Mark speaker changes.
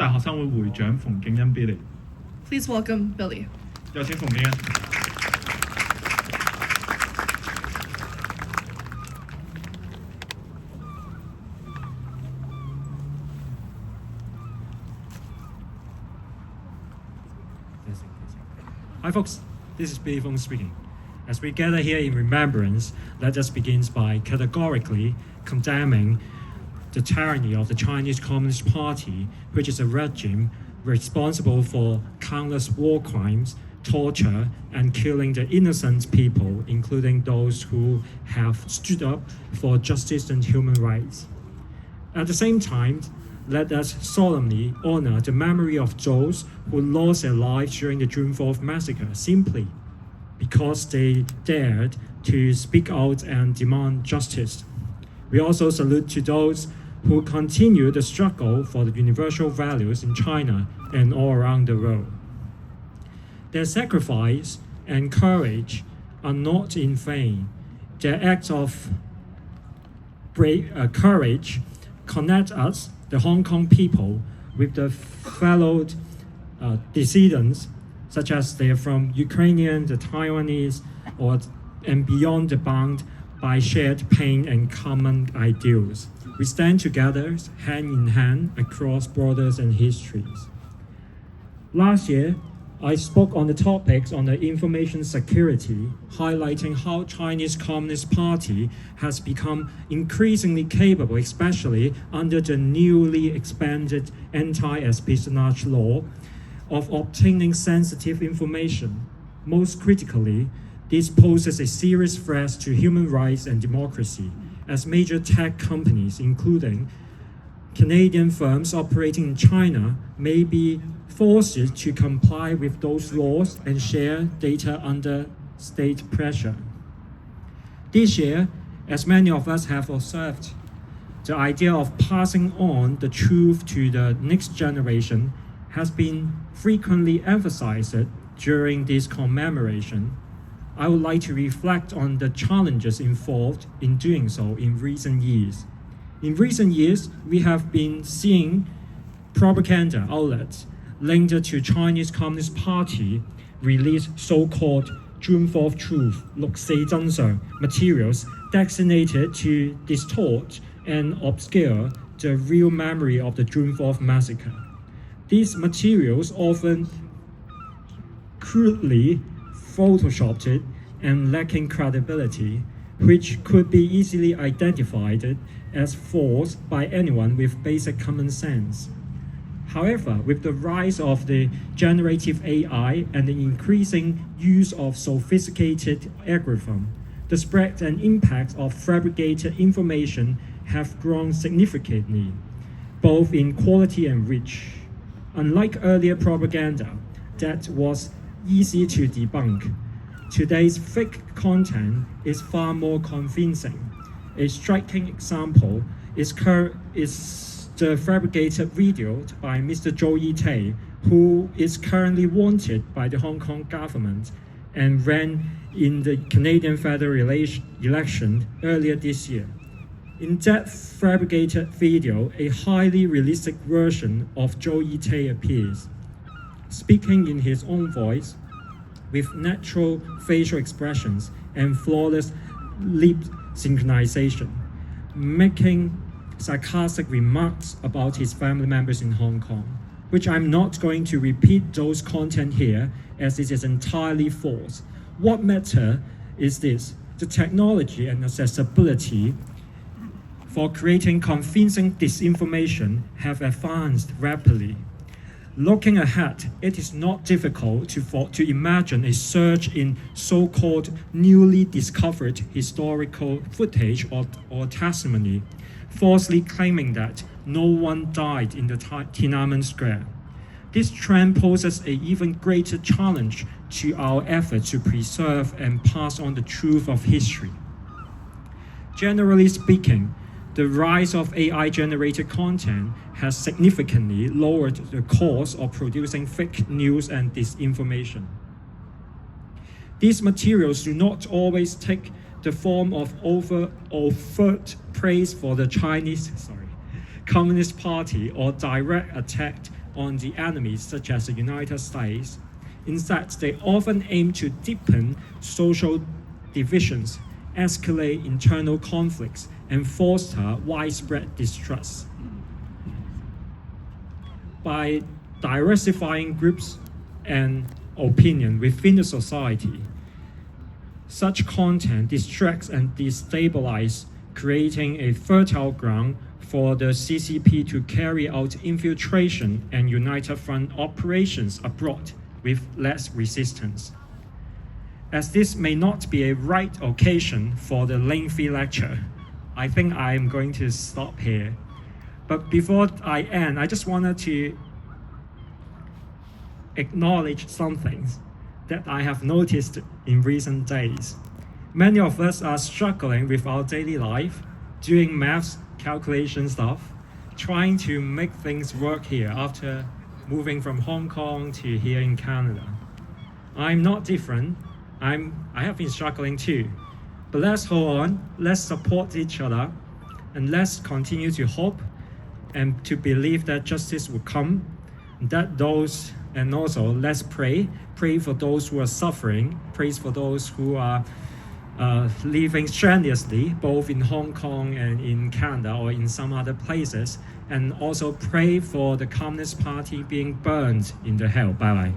Speaker 1: 大學生會會長馮敬恩 Billy。
Speaker 2: Please welcome Billy.
Speaker 1: 有請馮敬恩。
Speaker 3: Hi folks, this is Billy Fong speaking. As we gather here in remembrance, let us begin by categorically condemning the tyranny of the Chinese Communist Party, which is a regime responsible for countless war crimes, torture, and killing the innocent people, including those who have stood up for justice and human rights. At the same time, let us solemnly honor the memory of those who lost their lives during the June 4th massacre simply because they dared to speak out and demand justice. We also salute to those who continue the struggle for the universal values in China and all around the world. Their sacrifice and courage are not in vain. Their acts of courage connect us, the Hong Kong people, with the fellow dissidents, such as they are from Ukrainian, the Taiwanese, and beyond the bound by shared pain and common ideals. We stand together, hand in hand, across borders and histories. Last year, I spoke on the topics on the information security, highlighting how Chinese Communist Party has become increasingly capable, especially under the newly expanded anti-espionage law, of obtaining sensitive information. Most critically, this poses a serious threat to human rights and democracy, as major tech companies, including Canadian firms operating in China, may be forced to comply with those laws and share data under state pressure. This year, as many of us have observed, the idea of passing on the truth to the next generation has been frequently emphasized during this commemoration. I would like to reflect on the challenges involved in doing so in recent years. In recent years, we have been seeing propaganda outlets linked to Chinese Communist Party release so-called June 4th Truth 六四真相 materials designated to distort and obscure the real memory of the June 4th massacre. These materials often crudely photoshopped and lacking credibility, which could be easily identified as false by anyone with basic common sense. However, with the rise of the generative AI and the increasing use of sophisticated algorithms, the spread and impact of fabricated information have grown significantly, both in quality and reach. Unlike earlier propaganda that was easy to debunk, today's fake content is far more convincing. A striking example is the fabricated video by Mr. Zhou Yitei, who is currently wanted by the Hong Kong government and ran in the Canadian federal election earlier this year. In that fabricated video, a highly realistic version of Zhou Yitei appears, speaking in his own voice, with natural facial expressions and flawless lip synchronization, making sarcastic remarks about his family members in Hong Kong, which I'm not going to repeat those content here as it is entirely false. What matters is this: the technology and accessibility for creating convincing disinformation have advanced rapidly. Looking ahead, it is not difficult to imagine a surge in so-called newly discovered historical footage or testimony, falsely claiming that no one died in the Tiananmen Square. This trend poses an even greater challenge to our efforts to preserve and pass on the truth of history. Generally speaking, the rise of AI-generated content has significantly lowered the cost of producing fake news and disinformation. These materials do not always take the form of overt praise for the Chinese Communist Party or direct attack on the enemies such as the United States. Instead, they often aim to deepen social divisions, escalate internal conflicts, and foster widespread distrust. By diversifying groups and opinion within the society, such content distracts and destabilizes, creating a fertile ground for the CCP to carry out infiltration and United Front operations abroad with less resistance. As this may not be a right occasion for the lengthy lecture, I think I am going to stop here. But before I end, I just wanted to acknowledge some things that I have noticed in recent days. Many of us are struggling with our daily life, doing maths, calculation stuff, trying to make things work here after moving from Hong Kong to here in Canada. I'm not different. I have been struggling too. But let's hold on, let's support each other, and let's continue to hope and to believe that justice will come, and also let's pray for those who are suffering, pray for those who are living strenuously, both in Hong Kong and in Canada or in some other places, and also pray for the Communist Party being burned in the hell. Bye-bye.